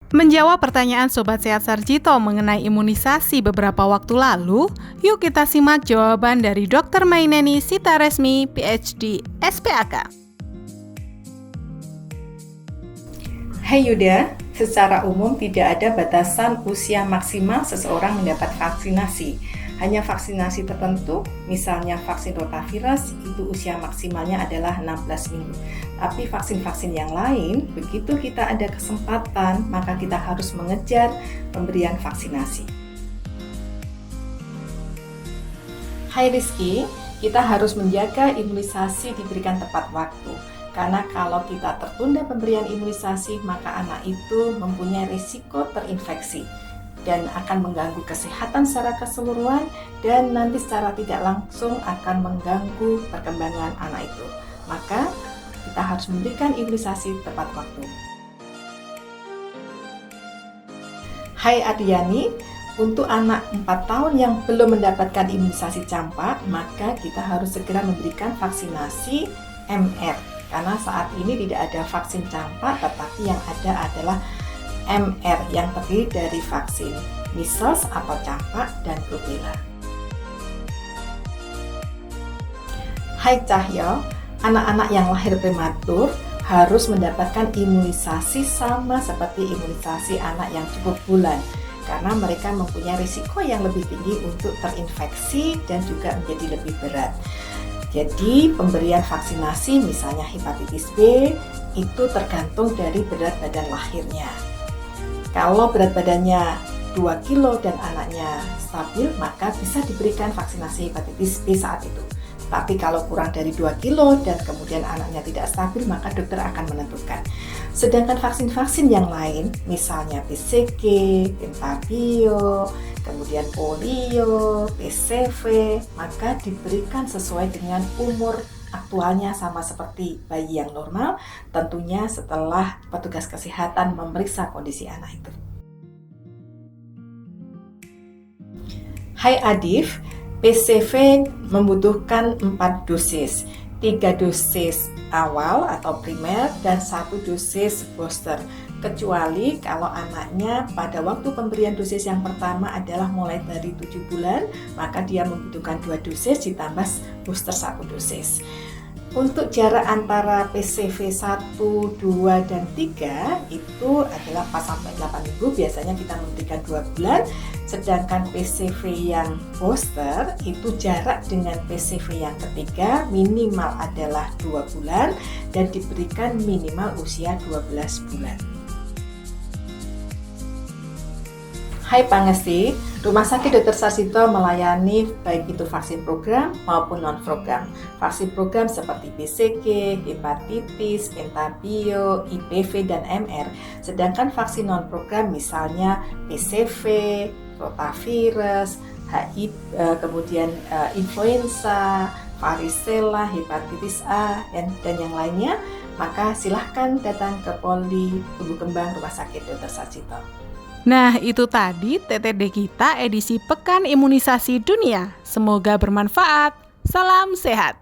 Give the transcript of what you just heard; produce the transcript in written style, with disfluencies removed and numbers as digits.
Menjawab pertanyaan Sobat Sehat Sarjito mengenai imunisasi beberapa waktu lalu, yuk kita simak jawaban dari Dr. Maineni Sitaresmi, PhD, SPAK. Hai Yuda, secara umum tidak ada batasan usia maksimal seseorang mendapat vaksinasi. Hanya vaksinasi tertentu, misalnya vaksin rotavirus, itu usia maksimalnya adalah 16 minggu. Tapi vaksin-vaksin yang lain, begitu kita ada kesempatan, maka kita harus mengejar pemberian vaksinasi. Hai Rizky, kita harus menjaga imunisasi diberikan tepat waktu. Karena kalau kita tertunda pemberian imunisasi, maka anak itu mempunyai risiko terinfeksi dan akan mengganggu kesehatan secara keseluruhan dan nanti secara tidak langsung akan mengganggu perkembangan anak itu. Maka kita harus memberikan imunisasi tepat waktu. Hai Adiani, untuk anak 4 tahun yang belum mendapatkan imunisasi campak, maka kita harus segera memberikan vaksinasi MR. Karena saat ini tidak ada vaksin campak, tetapi yang ada adalah MR yang terdiri dari vaksin measles atau campak dan rubella. Hai Cahyo, anak-anak yang lahir prematur harus mendapatkan imunisasi sama seperti imunisasi anak yang cukup bulan, karena mereka mempunyai risiko yang lebih tinggi untuk terinfeksi dan juga menjadi lebih berat. Jadi pemberian vaksinasi misalnya hepatitis B itu tergantung dari berat badan lahirnya. Kalau berat badannya 2 kilo dan anaknya stabil, maka bisa diberikan vaksinasi hepatitis B saat itu. Tapi kalau kurang dari 2 kilo dan kemudian anaknya tidak stabil, maka dokter akan menentukan. Sedangkan vaksin-vaksin yang lain, misalnya BCG, pentabio, kemudian polio, PCV, maka diberikan sesuai dengan umur aktualnya sama seperti bayi yang normal, tentunya setelah petugas kesehatan memeriksa kondisi anak itu. Hai Adif, PCV membutuhkan 4 dosis, 3 dosis awal atau primer dan 1 dosis booster. Kecuali kalau anaknya pada waktu pemberian dosis yang pertama adalah mulai dari 7 bulan, maka dia membutuhkan 2 dosis ditambah booster 1 dosis. Untuk jarak antara PCV 1, 2, dan 3 itu adalah 4-8 minggu, biasanya kita memberikan 2 bulan. Sedangkan PCV yang booster itu jarak dengan PCV yang ketiga minimal adalah 2 bulan dan diberikan minimal usia 12 bulan. Hai Pangesti, Rumah Sakit Dr. Sarjito melayani baik itu vaksin program maupun non-program. Vaksin program seperti BCG, hepatitis, pentabio, IPV, dan MR. Sedangkan vaksin non-program misalnya PCV, rotavirus, HIV, kemudian influenza, varicella, hepatitis A, dan yang lainnya, maka silahkan datang ke Poli Tumbuh Kembang Rumah Sakit Dr. Sarjito. Nah, itu tadi TTD kita edisi Pekan Imunisasi Dunia. Semoga bermanfaat. Salam sehat.